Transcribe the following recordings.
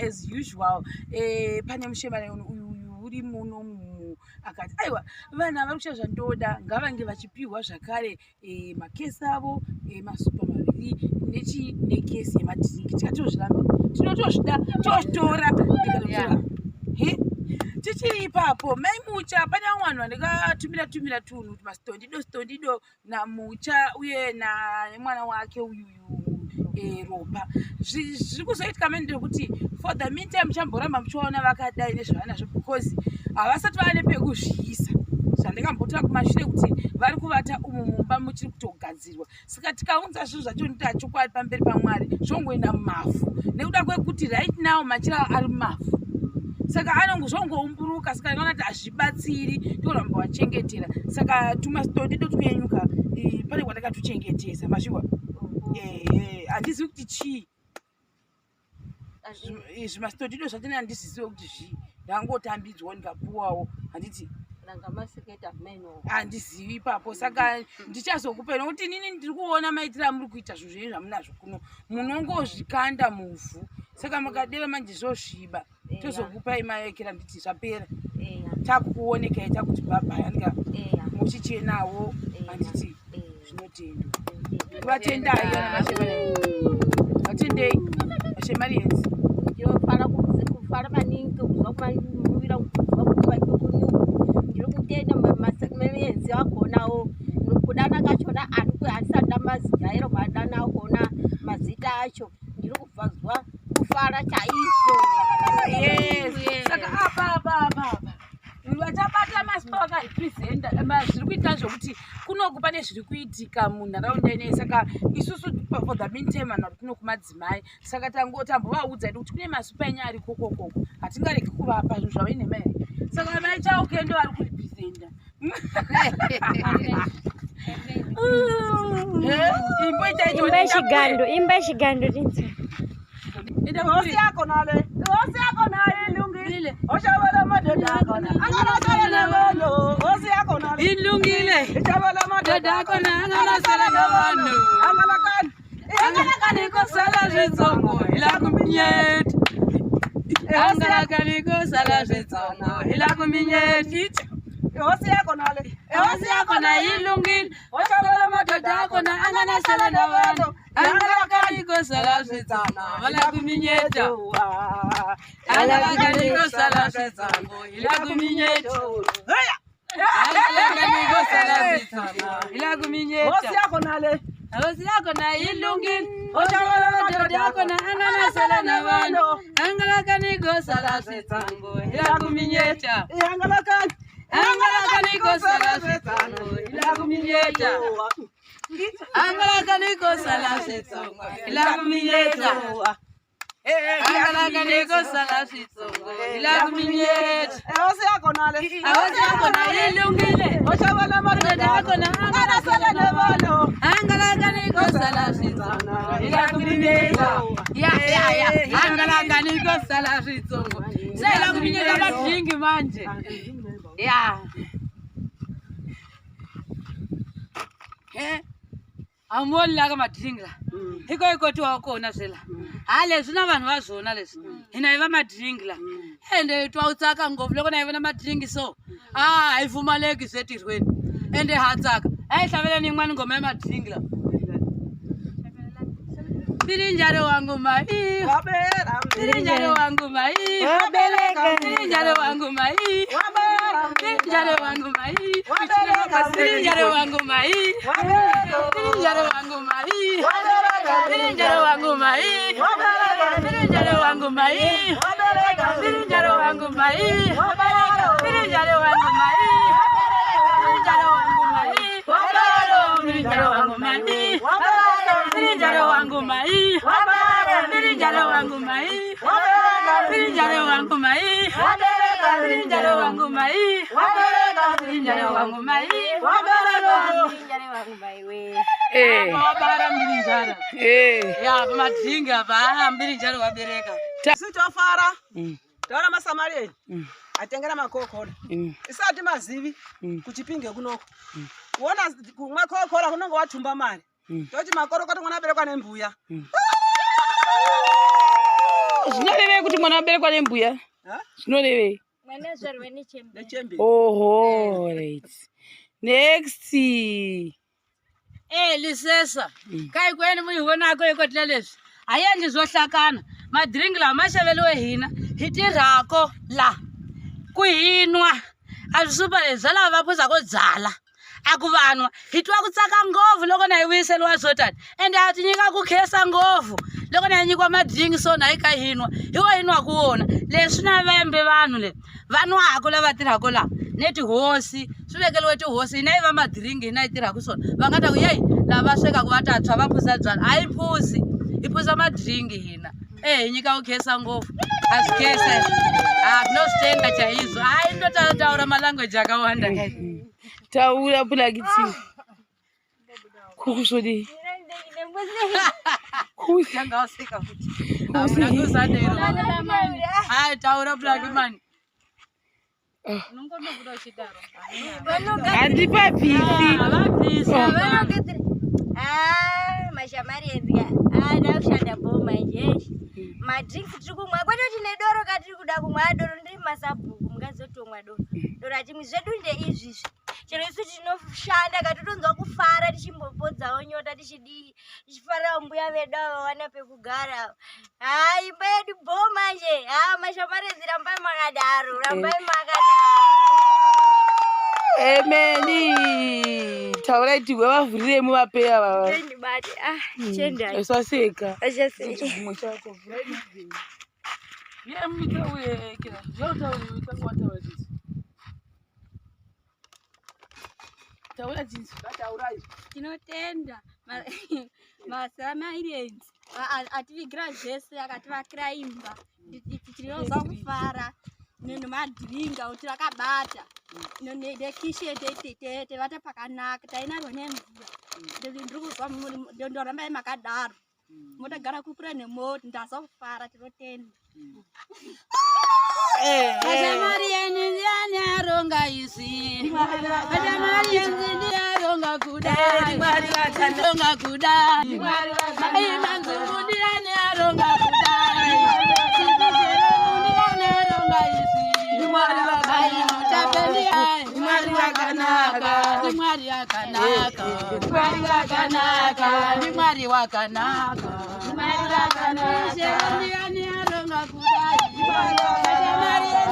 as usual. Pane mushemane uri muno akati aiwa vana vari kushazva ndoda ngavange vachipiwa zvakare makesi avo masupa maviri nekesi yemadhiringi tikatozviramba tinotozvida totora tichiri ipapo mai mucha pane vanhu vandikatumira tunhu mastondido namucha uye nemwana wake uyu ropa zviri kuzoitika mene ndekuti for the meantime chamboramba muchiona vakadai nezvavanazvo because havasati vane pekuzviisa zvandingambotora kumashure kuti vari kuvata umu mumba muchiri kutogadzirwa saka tikaunza zvinhu zvacho nitachokwadi pamberi paMwari zvongoenda mumafu nekuda kwekuti right now machira ari mumafu saka anongozvongoumburuka saka ndinoona kuti hazvibatsiri ndioramba wachengetera saka tumastondido tumenyuka pane kwatakatuchengetesa masvikwa handizivi kuti chii zvimastondido zvatine handisizive kuti zvii ndangotambidzwa ndikapuwawo handiti handizivi ipapo saka ndichazokupa nokuti inini ndiri kuona maitira muri kuita zvinhu zvenyu zvamunazvo kuno munongozvikanda muvhu saka mukadeva manje zvozviba tozokupai maekera nditi zvapera takuonekai takuti bhabhai andika muchichenawo handiti zvinotendwa kuvatendai vatendei vashemarienzi kufara maningi kuzwa kumuvira ndiri kutenda masekmerienzi akonawo kudana kachona arisanda mazita ero madana akona mazita acho ndiri kubvazwa kufara chaizvo saka apa vatabata masipa vakaripresenda zviri kuita zvokuti kunokupa nezviri kuitika munharaunda inei saka isusu for the meantime vanhu vari kuno kumadzimai saka tambovaudza kuti kune masipa enyu ari kokokoko hatingareki kuvapa zvinhu zvavainema here saka mai chauke ndo vari kuripresenda imba chigando tinzi hosi yako nale ilungile oshavala madodha akona anganasala navanhu hosi yako nale ilungile oshavala madodha akona anganasala navanhu angalakani kosala zvitsongo ila kuminyeti angalakani kosala zvitsongo ila kuminyeti hosi yako na ilungile oshavala madodha akona anganasala navanhu angalakani kosala zvitsongo ila kuminyeti angalakani kosala zvitsongo ila kuminyeti angalakani kosala zvitsongo sana ila kuminyeta Hosi yako nale. Hosi yako na ilungi Oshawala dodi yako na angana sala na wano Angalaka niko sala sitango ila kuminyeta Angalaka niko sala sitango ila kuminyeta Angalaka niko sala sitango ila kuminyeta Angalaka niko sala sitango ila kuminyeta Hosi yako nale. Hosi yako na ilungi Oshawala dodi yako na angana sala na wano Angalaka niko sala sitango ila kuminyeta Ya Angalaka niko sala sitango ila kuminyeta matingi manje Ya Amola kama madringla iko tu wakona sela leswi na vanhu va zwona leswi hina hi va madringla ende twa utsaka ngopfu loko na hi vona madringi so hi pfumaleki setirhweni ende ha tsaka a hi hlaveleni yin'wana ngoma ya madringla Birinjalo wangu mai Birinjalo wangu mai Birinjalo wangu mai Birinjalo wangu mai Birinjalo wangu mai Birinjalo wangu mai Birinjalo wangu mai Birinjalo wangu mai Birinjalo wangu mai Birinjalo wangu mai Birinjalo wangu mai Birinjalo wangu mai Birinjalo wangu mai Birinjalo wangu mai Birinjalo wangu mai Birinjalo wangu mai Birinjalo wangu mai Birinjalo wangu mai we Wabara mbirinjalo Ya madringa ba mbirinjalo wabereka Sitofara. Taona masamarieni. Atengera makokora. Isati mazivi kuchipinge kunoko. Kuona makokora kunongo watumba mali. Toti makoro kuti mwana aberekwa nembuya. Zvinoreve kuti mwana aberekwa nembuya? Zvinoreve? Mwana zvarwe nechembe. Oho, right. Next. Lisesa. Kai kweni muyiona ko ikotla leswi. Ayendi zohlakana. Madringla mashaveliwe hina. Hitirhako la. Ku hinwa. Azisupa lezala vaphuza ko dzala. Akuvanwa hitwa kutsaka ngovu loko na yiwiseliwa zotani ende atinyika ku khesa ngovu loko na nyikwa madringi so na ika hinwa hiwo hinwa kuona leswi na vembe vanhu le vanhu ako lava tirhako la neti hosi swivekeliwe ti hosi na yiva madringi na yitirhako swona va nga ta ku yeyi lava swekaku va ta tshwa va phuza byala a yi phuzi hi phuza madringi hina hi nyika ku khesa ngovu a swi khesa no sitenga cha hizo hayi ndo taura malanguage akawanda Taula pula gitsi. Kukusodi. Kushanga wasika futhi. Awuna kusande ro. Hayi taura pula kimani. Nonkono kuda chidaro. Andipa pisi. Abapisi. Mashamari endia. Ndakushanda boma nje. Madrinks tikumwa kwete tine doro katiri kuda kumwa doro ndiri masabhuku mungazotomwa doro. Doro achimwe zvedu nde izvi. Chero isu tinoshanda katotonzwa kufara tichimbopodzawo nyota tichifara mbuya vedu ava wana pekugara. Imba yedu bhoma nje. Mashamari rambai makadaro, rambai makadaro. Emeni. Taura iti wavhurire muvapeya baba. Ndibati chenda. Usaseka. Achaseka. Chimwe chako vhura ine. Ye mitawe kira. Yotawe mitakwatawe dzi. Taura jinsi kataura izvi. Tinotenda masamarienzi ativigira zvese akativakira imba tirinozwa kufara nemadhiringa kuti vakabata nekishete tevata pakanaka tainarwa nemvura ndiri kuzwa ndorambai makadaro motagara kukura nemoti ndazwa kufara tinotenda Mashamarieni ndiani aronga izvi Mashamarieni ndiani aronga kudai aronga kudai Mai manzungu ndiani aronga kudai ndiani aronga izvi Mai mutape ndiani Mwari wakanaka Mwari wakanaka Mwari wakanaka Mwari wakanaka Mwari wakanaka ndiani aronga kudai Maria,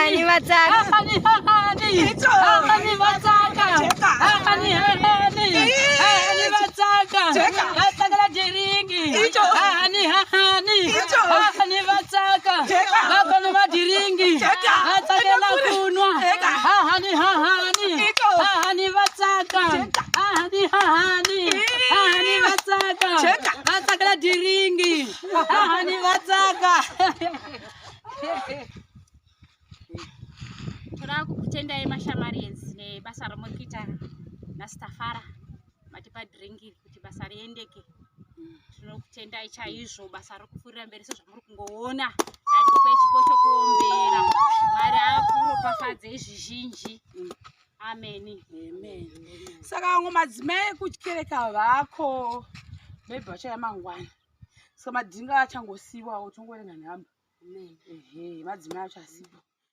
Hani matsaka. Hani matsaka. Hani matsaka. Yatsakela diringi. Hani matsaka. Bakona madiringi. Yatsakela kunwa. Hani matsaka. Hani matsaka. Yatsakela diringi. Hani matsaka. Toda kutendai mashamarienzi nebasa romukuita naStafara matipa dhiringi kuti basa riendeke. Tinokutendai chaizvo, basa rokupfuurira mberi sezvamuri kungoona. Ngatikupe chipo chokuombera. Mwari akuropafadzei zvizhinji. Ameni. Saka vamwe madzimai kuchikereka vako maybe vachaya mangwana. Saka madhinga achangosiwawo tongorenga nhamba. Madzimai achasiwa.